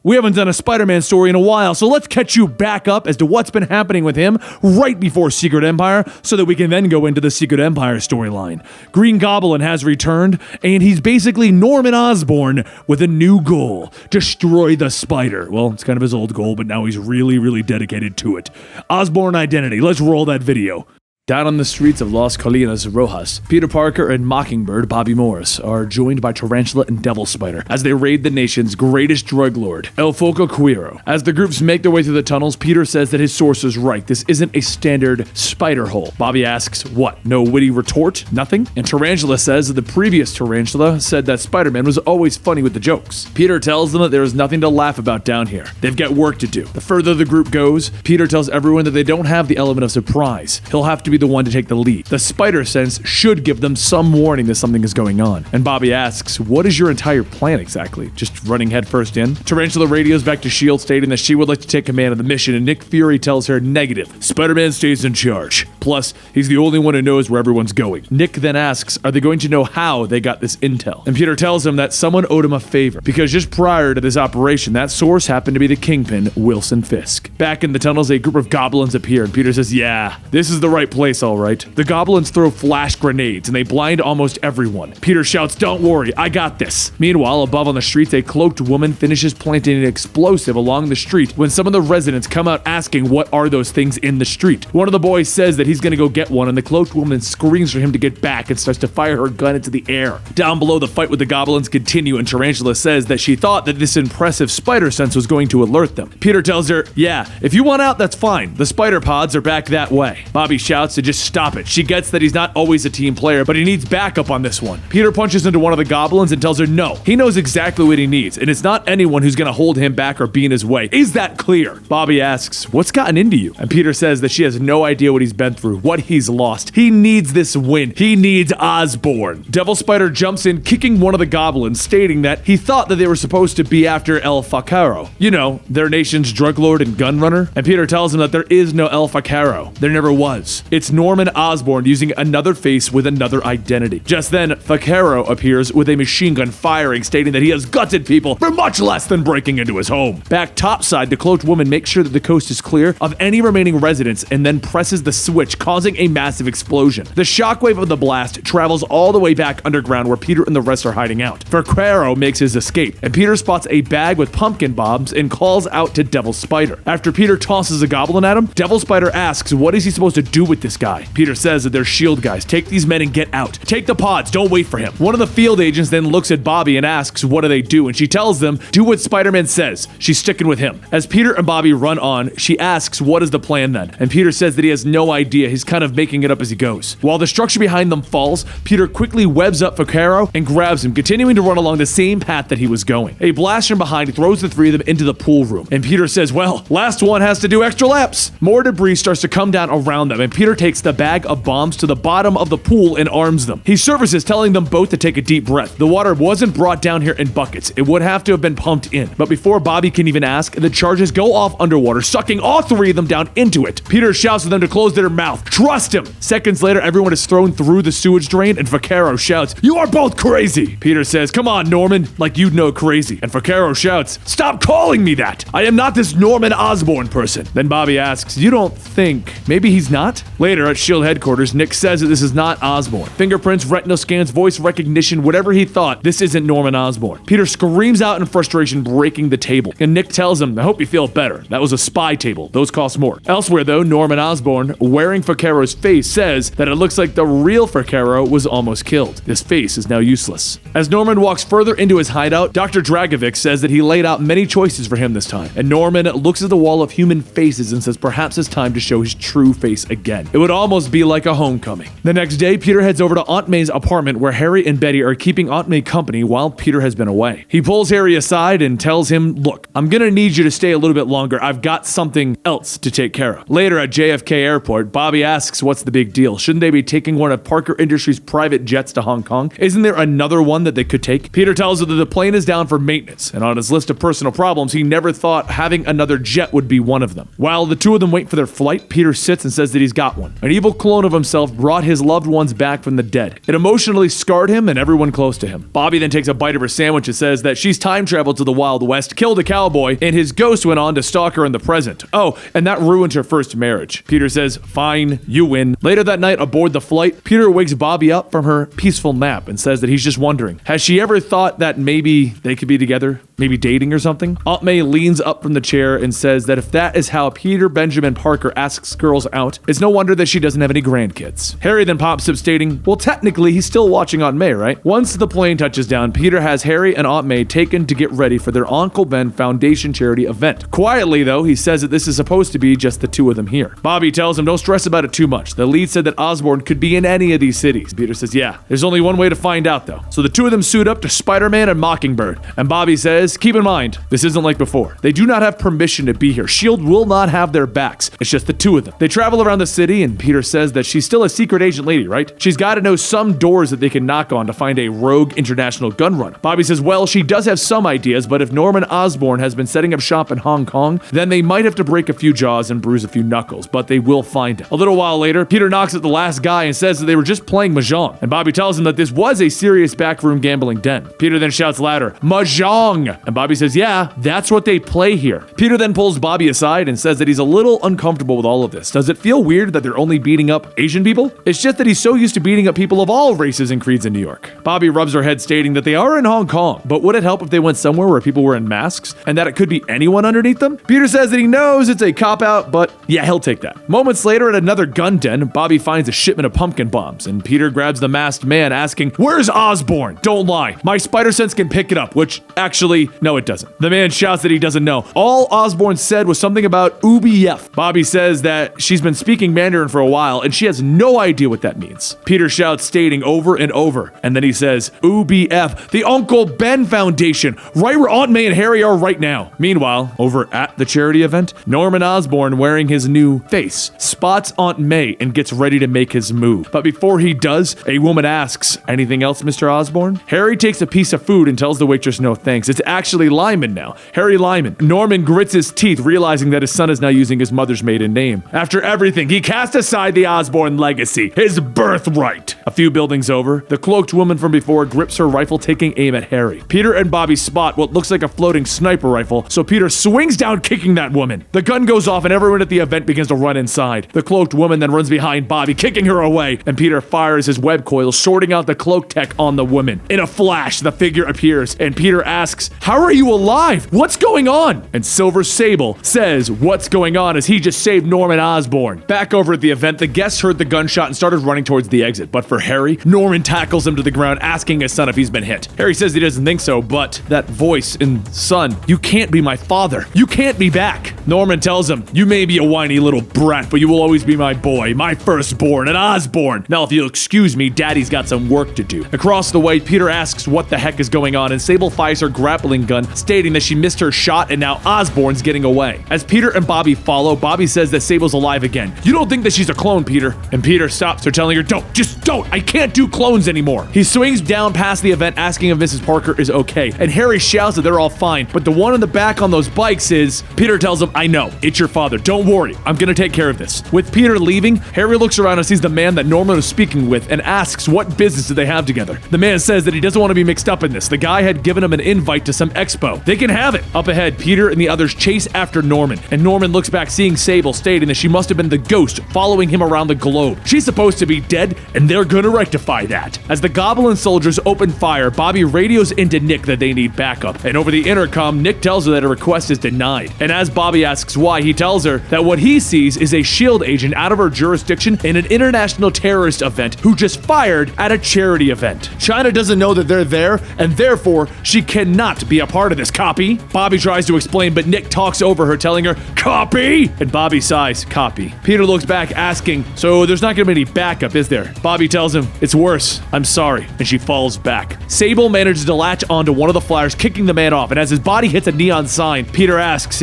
We haven't done a Spider-Man story in a while, so let's catch you back up as to what's been happening with him right before Secret Empire, so that we can then go into the Secret Empire storyline. Green Goblin has returned, and he's basically Norman Osborn with a new goal: destroy the Spider. Well, it's kind of his old goal, but now he's really dedicated to it. Osborn identity. Let's roll that video. Down on the streets of Las Colinas Rojas, Peter Parker and Mockingbird Bobby Morris are joined by Tarantula and Devil Spider as they raid the nation's greatest drug lord, El Foco Cuero. As the groups make their way through the tunnels, Peter says that his source is right. This isn't a standard spider hole. Bobby asks, what? No witty retort? Nothing? And Tarantula says that the previous Tarantula said that Spider-Man was always funny with the jokes. Peter tells them that there is nothing to laugh about down here. They've got work to do. The further the group goes, Peter tells everyone that they don't have the element of surprise. He'll have to be the one to take the lead. The spider sense should give them some warning that something is going on. And Bobby asks, what is your entire plan exactly? Just running headfirst in? Tarantula radios back to S.H.I.E.L.D. stating that she would like to take command of the mission, and Nick Fury tells her negative. Spider-Man stays in charge. Plus, he's the only one who knows where everyone's going. Nick then asks, are they going to know how they got this intel? And Peter tells him that someone owed him a favor, because just prior to this operation, that source happened to be the Kingpin, Wilson Fisk. Back in the tunnels, a group of goblins appear, and Peter says, yeah, this is the right place, all right. The goblins throw flash grenades and they blind almost everyone. Peter shouts, don't worry, I got this. Meanwhile, above on the streets, a cloaked woman finishes planting an explosive along the street when some of the residents come out asking what are those things in the street. One of the boys says that he's gonna go get one, and the cloaked woman screams for him to get back and starts to fire her gun into the air. Down below, the fight with the goblins continue, and Tarantula says that she thought that this impressive spider sense was going to alert them. Peter tells her, yeah, if you want out, that's fine. The spider pods are back that way. Bobby shouts to just stop it. She gets that he's not always a team player, but he needs backup on this one. Peter punches into one of the goblins and tells her no. He knows exactly what he needs, and it's not anyone who's gonna hold him back or be in his way. Is that clear? Bobby asks, what's gotten into you? And Peter says that she has no idea what he's been through, what he's lost. He needs this win. He needs Osborn. Devil Spider jumps in, kicking one of the goblins, stating that he thought that they were supposed to be after El Facaro. You know, their nation's drug lord and gun runner. And Peter tells him that there is no El Facaro. There never was. It's Norman Osborn using another face with another identity. Just then, Facaro appears with a machine gun firing, stating that he has gutted people for much less than breaking into his home. Back topside, the cloaked woman makes sure that the coast is clear of any remaining residents and then presses the switch, causing a massive explosion. The shockwave of the blast travels all the way back underground where Peter and the rest are hiding out. Facaro makes his escape, and Peter spots a bag with pumpkin bombs and calls out to Devil Spider. After Peter tosses a goblin at him, Devil Spider asks what is he supposed to do with this guy. Peter says that they're S.H.I.E.L.D. guys. Take these men and get out. Take the pods. Don't wait for him. One of the field agents then looks at Bobby and asks what do they do, and she tells them, do what Spider-Man says. She's sticking with him. As Peter and Bobby run on, she asks what is the plan then, and Peter says that he has no idea. He's kind of making it up as he goes. While the structure behind them falls, Peter quickly webs up Facaro and grabs him, continuing to run along the same path that he was going. A blast from behind throws the three of them into the pool room, and Peter says, well, last one has to do extra laps. More debris starts to come down around them, and Peter takes the bag of bombs to the bottom of the pool and arms them. He surfaces, telling them both to take a deep breath. The water wasn't brought down here in buckets. It would have to have been pumped in. But before Bobby can even ask, the charges go off underwater, sucking all three of them down into it. Peter shouts to them to close their mouth. Trust him! Seconds later, everyone is thrown through the sewage drain, and Facaro shouts, you are both crazy! Peter says, come on, Norman, like you'd know crazy. And Facaro shouts, stop calling me that! I am not this Norman Osborn person. Then Bobby asks, you don't think maybe he's not? Later at S.H.I.E.L.D. headquarters, Nick says that this is not Osborn. Fingerprints, retinal scans, voice recognition, whatever he thought, this isn't Norman Osborn. Peter screams out in frustration, breaking the table. And Nick tells him, I hope you feel better. That was a spy table. Those cost more. Elsewhere though, Norman Osborn, wearing Facaro's face, says that it looks like the real Facaro was almost killed. This face is now useless. As Norman walks further into his hideout, Dr. Dragovic says that he laid out many choices for him this time. And Norman looks at the wall of human faces and says perhaps it's time to show his true face again. It would almost be like a homecoming. The next day, Peter heads over to Aunt May's apartment where Harry and Betty are keeping Aunt May company while Peter has been away. He pulls Harry aside and tells him, look, I'm gonna need you to stay a little bit longer. I've got something else to take care of. Later at JFK Airport, Bobby asks what's the big deal. Shouldn't they be taking one of Parker Industries' private jets to Hong Kong? Isn't there another one that they could take? Peter tells her that the plane is down for maintenance, and on his list of personal problems, he never thought having another jet would be one of them. While the two of them wait for their flight, Peter sits and says that he's got one. him. An evil clone of himself brought his loved ones back from the dead. It emotionally scarred him and everyone close to him. Bobby then takes a bite of her sandwich and says that she's time traveled to the Wild West, killed a cowboy, and his ghost went on to stalk her in the present. Oh, and that ruined her first marriage. Peter says, fine, you win. Later that night aboard the flight, Peter wakes Bobby up from her peaceful nap and says that he's just wondering, has she ever thought that maybe they could be together? Maybe dating or something? Aunt May leans up from the chair and says that if that is how Peter Benjamin Parker asks girls out, it's no wonder that she doesn't have any grandkids. Harry then pops up stating, well, technically he's still watching Aunt May, right? Once the plane touches down, Peter has Harry and Aunt May taken to get ready for their Uncle Ben Foundation charity event. Quietly though, he says that this is supposed to be just the two of them here. Bobby tells him don't stress about it too much. The lead said that Osborn could be in any of these cities. Peter says, yeah, there's only one way to find out though. So the two of them suit up to Spider-Man and Mockingbird. And Bobby says, keep in mind, this isn't like before. They do not have permission to be here. S.H.I.E.L.D. will not have their backs. It's just the two of them. They travel around the city and Peter says that she's still a secret agent lady, right? She's got to know some doors that they can knock on to find a rogue international gun runner. Bobby says, well, she does have some ideas, but if Norman Osborn has been setting up shop in Hong Kong, then they might have to break a few jaws and bruise a few knuckles, but they will find him. A little while later, Peter knocks at the last guy and says that they were just playing Mahjong, and Bobby tells him that this was a serious backroom gambling den. Peter then shouts louder, Mahjong! And Bobby says, yeah, that's what they play here. Peter then pulls Bobby aside and says that he's a little uncomfortable with all of this. Does it feel weird that they're only beating up Asian people? It's just that he's so used to beating up people of all races and creeds in New York. Bobby rubs her head stating that they are in Hong Kong, but would it help if they went somewhere where people were in masks and that it could be anyone underneath them? Peter says that he knows it's a cop-out, but yeah, he'll take that. Moments later at another gun den, Bobby finds a shipment of pumpkin bombs and Peter grabs the masked man asking, where's Osborn? Don't lie. My spider sense can pick it up, which actually, no it doesn't. The man shouts that he doesn't know. All Osborn said was something about UBF. Bobby says that she's been speaking Mandarin for a while and she has no idea what that means. Peter shouts stating over and over, and then he says, UBF, the Uncle Ben Foundation, right where Aunt May and Harry are right now. Meanwhile, over at the charity event, Norman Osborn, wearing his new face, spots Aunt May and gets ready to make his move. But before he does, a woman asks, anything else, Mr. Osborn? Harry takes a piece of food and tells the waitress no thanks. It's actually Lyman now. Harry Lyman. Norman grits his teeth, realizing that his son is now using his mother's maiden name. After everything, he cast aside the Osborn legacy, his birthright. A few buildings over, the cloaked woman from before grips her rifle, taking aim at Harry. Peter and Bobby spot what looks like a floating sniper rifle, so Peter swings down, kicking that woman. The gun goes off and everyone at the event begins to run inside. The cloaked woman then runs behind Bobby, kicking her away, and Peter fires his web coil, sorting out the cloak tech on the woman. In a flash, the figure appears, and Peter asks, how are you alive? What's going on? And Silver Sable says what's going on as he just saved Norman Osborn. Back over at the event, the guests heard the gunshot and started running towards the exit, but for Harry, Norman tackles him to the ground, asking his son if he's been hit. Harry says he doesn't think so, but that voice in son, you can't be my father. You can't be back. Norman tells him, you may be a whiny little brat, but you will always be my boy, my firstborn, an Osborn. Now, if you'll excuse me, Daddy's got some work to do. Across the way, Peter asks what the heck is going on, and Sable fires her grappling gun, stating that she missed her shot and now Osborn's getting away. As Peter and Bobby follow, Bobby says that Sable's alive again. You don't think that she's a clone, Peter? And Peter stops her, telling her, don't, just don't. I can't do clones anymore. He swings down past the event, asking if Mrs. Parker is okay. And Harry shouts that they're all fine, but the one in the back on those bikes is... Peter tells him, I know, it's your father. Don't worry, I'm gonna take care of this. With Peter leaving, Harry looks around and sees the man that Norman was speaking with and asks what business do they have together. The man says that he doesn't want to be mixed up in this. The guy had given him an invite to some expo. They can have it. Up ahead, Peter and the others chase after Norman, and Norman looks back, seeing Sable, stating that she must have been the ghost following him around the globe. She's supposed to be dead, and they're gonna rectify that. As the Goblin soldiers open fire, Bobby radios into Nick that they need backup, and over the intercom, Nick tells her that a request is denied. And as Bobby asks why, he tells her that what he sees is a S.H.I.E.L.D. agent out of her jurisdiction in an international terrorist event who just fired at a charity event. China doesn't know that they're there, and therefore, she cannot be a part of this, copy? Bobby tries to explain, but Nick talks over her, telling her, copy? And Bobby sighs, copy. Peter looks back, asking, so there's not gonna be any backup, is there? Bobby tells him, it's worse, I'm sorry, and she falls back. Sable manages to latch onto one of the flyers, kicking the man off, and as his body hits a neon sign, Peter asks,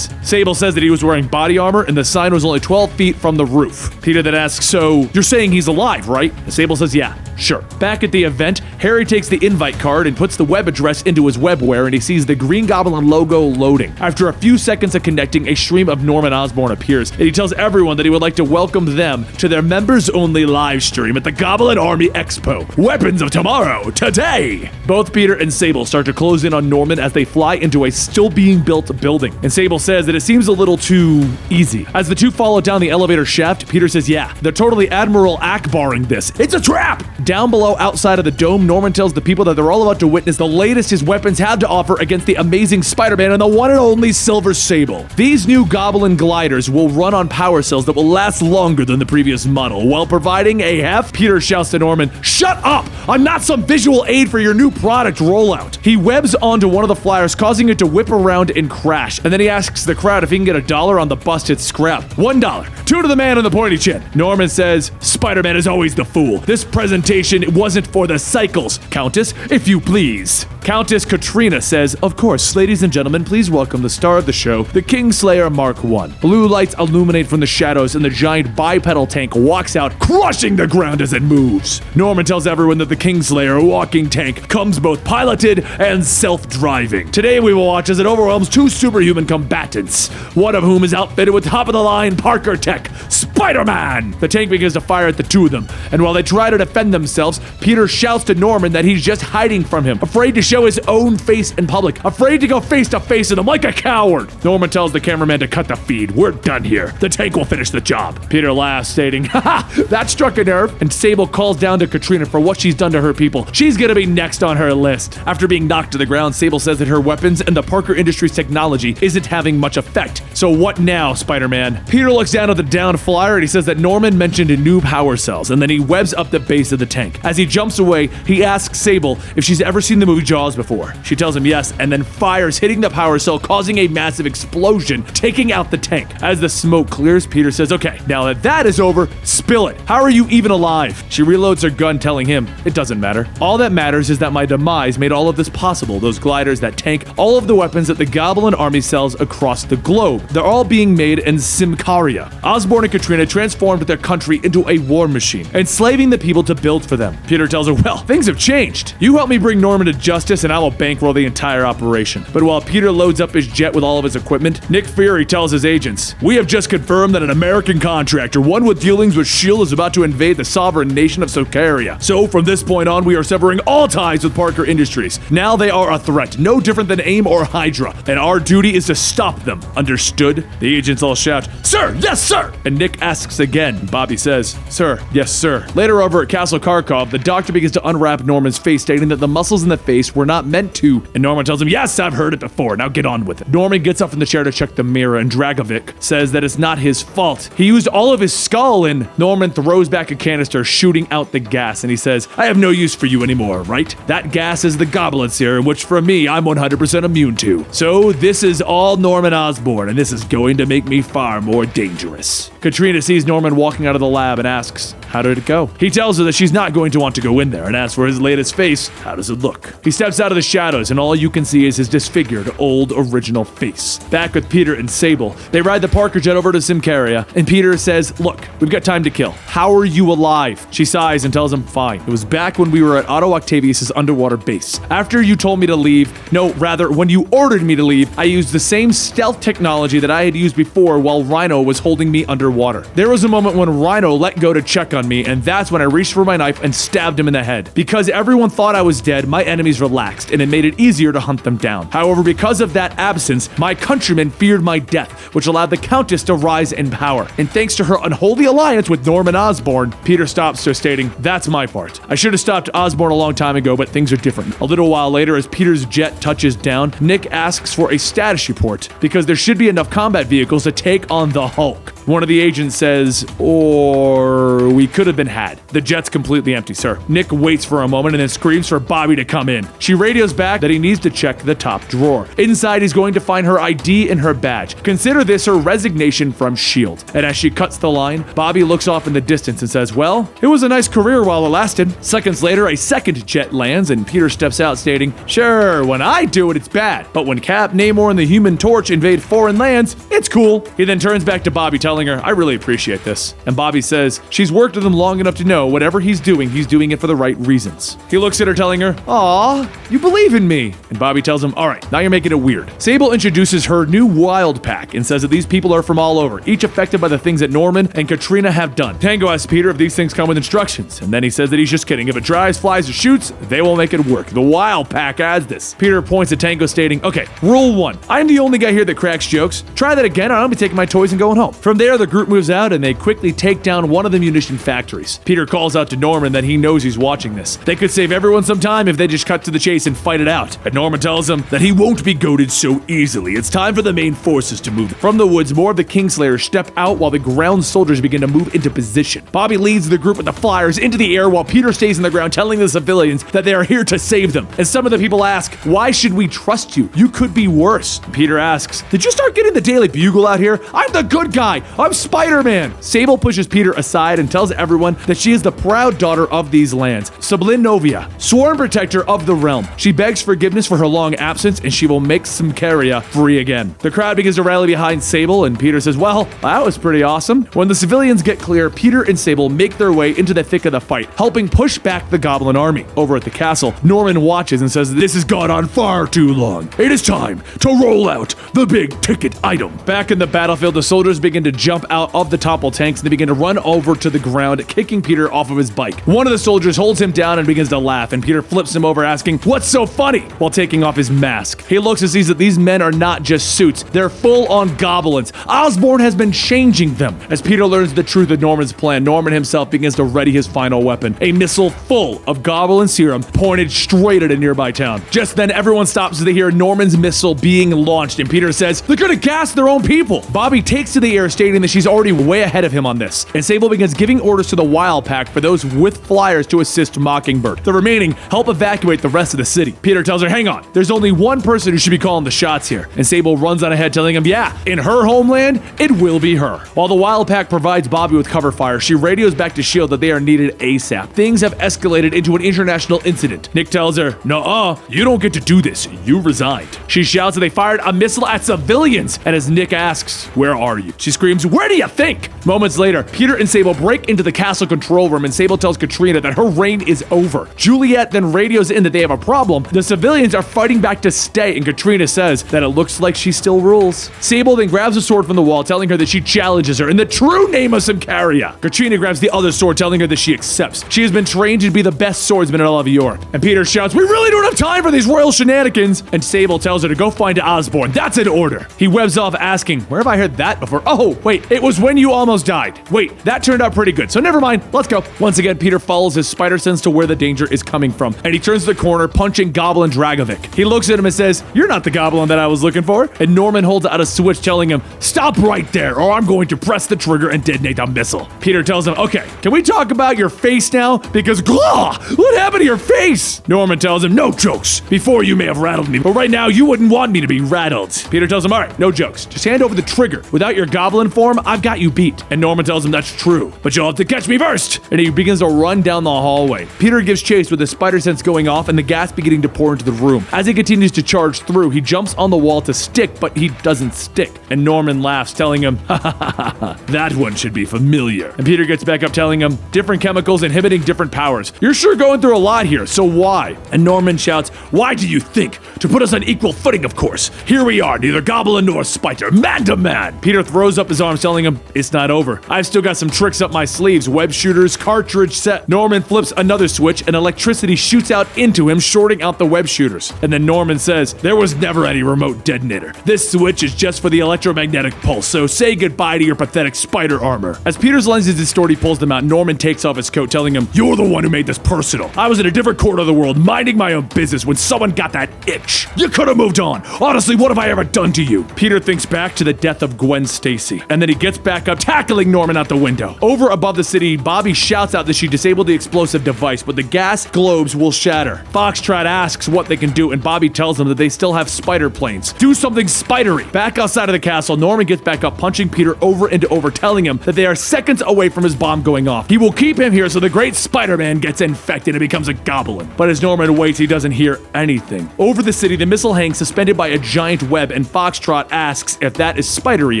Sable says that he was wearing body armor and the sign was only 12 feet from the roof. Peter then asks, so you're saying he's alive, right? And Sable says, yeah. Sure. Back at the event, Harry takes the invite card and puts the web address into his webware, and he sees the Green Goblin logo loading. After a few seconds of connecting, a stream of Norman Osborn appears, and he tells everyone that he would like to welcome them to their members-only live stream at the Goblin Army Expo. Weapons of tomorrow, today! Both Peter and Sable start to close in on Norman as they fly into a still-being-built building, and Sable says that it seems a little too easy. As the two follow down the elevator shaft, Peter says, yeah, they're totally Admiral Akbaring this. It's a trap! Down below, outside of the dome, Norman tells the people that they're all about to witness the latest his weapons have to offer against the amazing Spider-Man and the one and only Silver Sable. These new Goblin gliders will run on power cells that will last longer than the previous model, while providing a heft. Peter shouts to Norman, "Shut up! I'm not some visual aid for your new product rollout." He webs onto one of the flyers, causing it to whip around and crash, and then he asks the crowd if he can get $1 on the busted scrap. $1. $2 to the man in the pointy chin. Norman says, "Spider-Man is always the fool. This presentation wasn't for the cycles. Countess, if you please." Countess Katrina says, "Of course, ladies and gentlemen, please welcome the star of the show, the Kingslayer Mark I." Blue lights illuminate from the shadows, and the giant bipedal tank walks out, crushing the ground as it moves. Norman tells everyone that the Kingslayer walking tank comes both piloted and self-driving. Today we will watch as it overwhelms two superhuman combatants, one of whom is outfitted with top-of-the-line Parker tech, Spider-Man! The tank begins to fire at the two of them, and while they try to defend themselves, Peter shouts to Norman that he's just hiding from him, afraid to show his own face in public, afraid to go face-to-face with him like a coward. Norman tells the cameraman to cut the feed. We're done here. The tank will finish the job. Peter laughs, stating, "Haha, that struck a nerve," and Sable calls down to Katrina for what she's done to her people. She's gonna be next on her list. After being knocked to the ground, Sable says that her weapons and the Parker Industries technology isn't having much effect. So what now, Spider-Man? Peter looks down at the downed flyer and he says that Norman mentioned new power cells, and then he webs up the base of the tank. As he jumps away, he asks Sable if she's ever seen the movie Jaws before. She tells him yes, and then fires, hitting the power cell, causing a massive explosion, taking out the tank. As the smoke clears, Peter says, "Okay, now that that is over, spill it. How are you even alive?" She reloads her gun, telling him, "It doesn't matter. All that matters is that my demise made all of this possible. Those gliders, that tank, all of the weapons that the Goblin Army sells across the globe. They're all being made in Simcaria. Osborn and Katrina transformed their country into a war machine, enslaving the people to build for them." Peter tells her, "Well, things have changed. You help me bring Norman to justice and I will bankroll the entire operation." But while Peter loads up his jet with all of his equipment, Nick Fury tells his agents, "We have just confirmed that an American contractor, one with dealings with S.H.I.E.L.D., is about to invade the sovereign nation of Socaria. So from this point on, we are severing all ties with Parker Industries. Now they are a threat, no different than AIM or Hydra, and our duty is to stop them. Understood?" The agents all shout, "Sir, yes, sir!" And Nick asks again. Bobby says, "Sir, yes, sir." Later over at Castle Kharkov, the doctor begins to unwrap Norman's face, stating that the muscles in the face were not meant to, and Norman tells him, "Yes, I've heard it before. Now get on with it." Norman gets up from the chair to check the mirror, and Dragovic says that it's not his fault. He used all of his skull, and Norman throws back a canister, shooting out the gas, and he says, "I have no use for you anymore, right? That gas is the Goblin serum, which for me, I'm 100% immune to. So this is all Norman Osborn, and this is going to make me far more dangerous." Katrina sees Norman walking out of the lab and asks, "How did it go?" He tells her that she's not going to want to go in there, and asks for his latest face. How does it look? He steps out of the shadows, and all you can see is his disfigured, old, original face. Back with Peter and Sable, they ride the Parker jet over to Simcaria, and Peter says, "Look, we've got time to kill. How are you alive?" She sighs and tells him, "Fine. It was back when we were at Otto Octavius' underwater base. After you told me to leave, no, rather, when you ordered me to leave, I used the same stealth technology that I had used before while Rhino was holding me underwater. There was a moment when Rhino let go to check on me, and that's when I reached for my knife and stabbed him in the head. Because everyone thought I was dead, my enemies relaxed, and it made it easier to hunt them down. However, because of that absence, my countrymen feared my death, which allowed the Countess to rise in power. And thanks to her unholy alliance with Norman Osborn," Peter stops her, stating, "That's my part. I should have stopped Osborn a long time ago, but things are different." A little while later, as Peter's jet touches down, Nick asks for a status report, because there should be enough combat vehicles to take on the Hulk. One of the agents says, "Or we could have been had. The jet's completely empty, sir." Nick waits for a moment and then screams for Bobby to come in. She radios back that he needs to check the top drawer. Inside, he's going to find her ID and her badge. Consider this her resignation from S.H.I.E.L.D. And as she cuts the line, Bobby looks off in the distance and says, "Well, it was a nice career while it lasted." Seconds later, a second jet lands and Peter steps out, stating, "Sure, when I do it, it's bad. But when Cap, Namor, and the Human Torch invade foreign lands, it's cool." He then turns back to Bobby, telling telling her, I really appreciate this. And Bobby says she's worked with him long enough to know whatever he's doing it for the right reasons. He looks at her telling her, aw, you believe in me. And Bobby tells him, all right, now you're making it weird. Sable introduces her new wild pack and says that these people are from all over, each affected by the things that Norman and Katrina have done. Tango asks Peter if these things come with instructions, and then he says that he's just kidding. If it dries, flies, or shoots, they will make it work. The wild pack adds this. Peter points at Tango stating, okay, rule 1, I'm the only guy here that cracks jokes. Try that again, I'll be taking my toys and going home. From there, the group moves out and they quickly take down one of the munition factories. Peter calls out to Norman that he knows he's watching this. They could save everyone some time if they just cut to the chase and fight it out. And Norman tells him that he won't be goaded so easily. It's time for the main forces to move. From the woods, more of the Kingslayers step out while the ground soldiers begin to move into position. Bobby leads the group with the flyers into the air while Peter stays on the ground telling the civilians that they are here to save them. And some of the people ask, why should we trust you? You could be worse. Peter asks, did you start getting the Daily Bugle out here? I'm the good guy. I'm Spider-Man. Sable pushes Peter aside and tells everyone that she is the proud daughter of these lands, Sublinovia, sworn protector of the realm. She begs forgiveness for her long absence and she will make Symkaria free again. The crowd begins to rally behind Sable and Peter says, well, that was pretty awesome. When the civilians get clear, Peter and Sable make their way into the thick of the fight, helping push back the Goblin army. Over at the castle, Norman watches and says, this has gone on far too long. It is time to roll out the big ticket item. Back in the battlefield, the soldiers begin to jump out of the toppled tanks and they begin to run over to the ground, kicking Peter off of his bike. One of the soldiers holds him down and begins to laugh, and Peter flips him over asking, what's so funny? While taking off his mask. He looks and sees that these men are not just suits, they're full-on goblins. Osborn has been changing them. As Peter learns the truth of Norman's plan, Norman himself begins to ready his final weapon, a missile full of goblin serum pointed straight at a nearby town. Just then, everyone stops as they hear Norman's missile being launched, and Peter says, they're gonna gas their own people. Bobby takes to the air, stating that she's already way ahead of him on this, and Sable begins giving orders to the Wild Pack for those with flyers to assist Mockingbird. The remaining help evacuate the rest of the city. Peter tells her, hang on, there's only one person who should be calling the shots here, and Sable runs on ahead telling him, yeah, in her homeland, it will be her. While the Wild Pack provides Bobby with cover fire, she radios back to S.H.I.E.L.D. that they are needed ASAP. Things have escalated into an international incident. Nick tells her, nuh-uh, you don't get to do this, you resigned. She shouts that they fired a missile at civilians, and as Nick asks, where are you? She screams, where do you think? Moments later, Peter and Sable break into the castle control room, and Sable tells Katrina that her reign is over. Juliet then radios in that they have a problem. The civilians are fighting back to stay, and Katrina says that it looks like she still rules. Sable then grabs a sword from the wall, telling her that she challenges her in the true name of Symkaria. Katrina grabs the other sword, telling her that she accepts. She has been trained to be the best swordsman in all of Europe. And Peter shouts, we really don't have time for these royal shenanigans. And Sable tells her to go find Osborn. That's an order. He webs off asking, where have I heard that before? Oh, wait, it was when you almost died. Wait, that turned out pretty good. So never mind, let's go. Once again, Peter follows his spider sense to where the danger is coming from, and he turns the corner, punching Goblin Dragovic. He looks at him and says, you're not the Goblin that I was looking for. And Norman holds out a switch, telling him, stop right there, or I'm going to press the trigger and detonate the missile. Peter tells him, okay, can we talk about your face now? Because, what happened to your face? Norman tells him, no jokes. Before you may have rattled me, but right now you wouldn't want me to be rattled. Peter tells him, all right, no jokes. Just hand over the trigger. Without your Goblin form, I've got you beat. And Norman tells him that's true, but you'll have to catch me first. And he begins to run down the hallway. Peter gives chase with his spider sense going off and the gas beginning to pour into the room. As he continues to charge through, he jumps on the wall to stick, but he doesn't stick. And Norman laughs, telling him, ha ha ha ha, that one should be familiar. And Peter gets back up, telling him, different chemicals inhibiting different powers. You're sure going through a lot here, so why? And Norman shouts, why do you think? To put us on equal footing, of course. Here we are, neither Goblin nor Spider, man to man. Peter throws up his arms, telling him, it's not over. I've still got some tricks up my sleeves, web shooters, cartridge set. Norman flips another switch and electricity shoots out into him, shorting out the web shooters. And then Norman says, there was never any remote detonator. This switch is just for the electromagnetic pulse, so say goodbye to your pathetic spider armor. As Peter's lenses distort, he pulls them out. Norman takes off his coat, telling him, you're the one who made this personal. I was in a different corner of the world, minding my own business when someone got that itch. You could have moved on. Honestly, what have I ever done to you? Peter thinks back to the death of Gwen Stacy, and then he gets back up, tackling Norman out the window. Over above the city, Bobby shouts out that she disabled the explosive device, but the gas globes will shatter. Foxtrot asks what they can do, and Bobby tells them that they still have spider planes. Do something spidery. Back outside of the castle, Norman gets back up, punching Peter over and over, telling him that they are seconds away from his bomb going off. He will keep him here so the great Spider-Man gets infected and becomes a goblin. But as Norman waits, he doesn't hear anything. Over the city, the missile hangs suspended by a giant web, and Foxtrot asks if that is spidery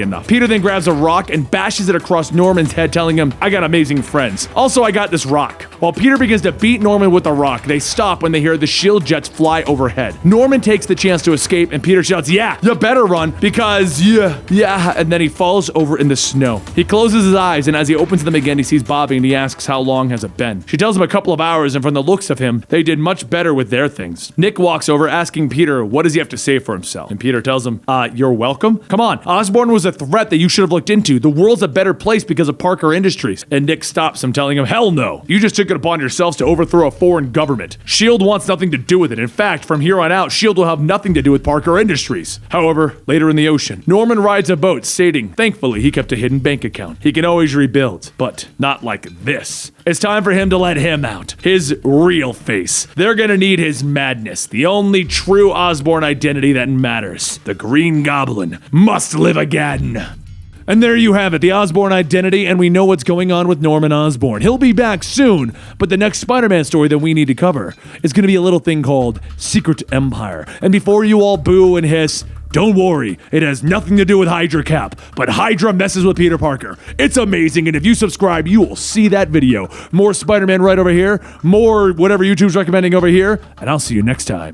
enough. Peter then grabs grabs a rock and bashes it across Norman's head, telling him, I got amazing friends. Also, I got this rock. While Peter begins to beat Norman with the rock, they stop when they hear the shield jets fly overhead. Norman takes the chance to escape, and Peter shouts, yeah, you better run, because yeah, and then he falls over in the snow. He closes his eyes, and as he opens them again, he sees Bobby, and he asks, how long has it been? She tells him a couple of hours, and from the looks of him, they did much better with their things. Nick walks over, asking Peter, what does he have to say for himself? And Peter tells him, you're welcome? Come on, Osborn was a threat that you should have looked into. The world's a better place because of Parker Industries. And Nick stops him, telling him, hell no. You just took it upon yourselves to overthrow a foreign government. S.H.I.E.L.D. wants nothing to do with it. In fact, from here on out, S.H.I.E.L.D. will have nothing to do with Parker Industries. However, later in the ocean, Norman rides a boat, stating, thankfully, he kept a hidden bank account. He can always rebuild, but not like this. It's time for him to let him out. His real face. They're gonna need his madness. The only true Osborn identity that matters. The Green Goblin must live again. And there you have it, the Osborn identity, and we know what's going on with Norman Osborn. He'll be back soon, but the next Spider-Man story that we need to cover is going to be a little thing called Secret Empire. And before you all boo and hiss, don't worry, it has nothing to do with Hydra Cap, but Hydra messes with Peter Parker. It's amazing, and if you subscribe, you will see that video. More Spider-Man right over here, more whatever YouTube's recommending over here, and I'll see you next time.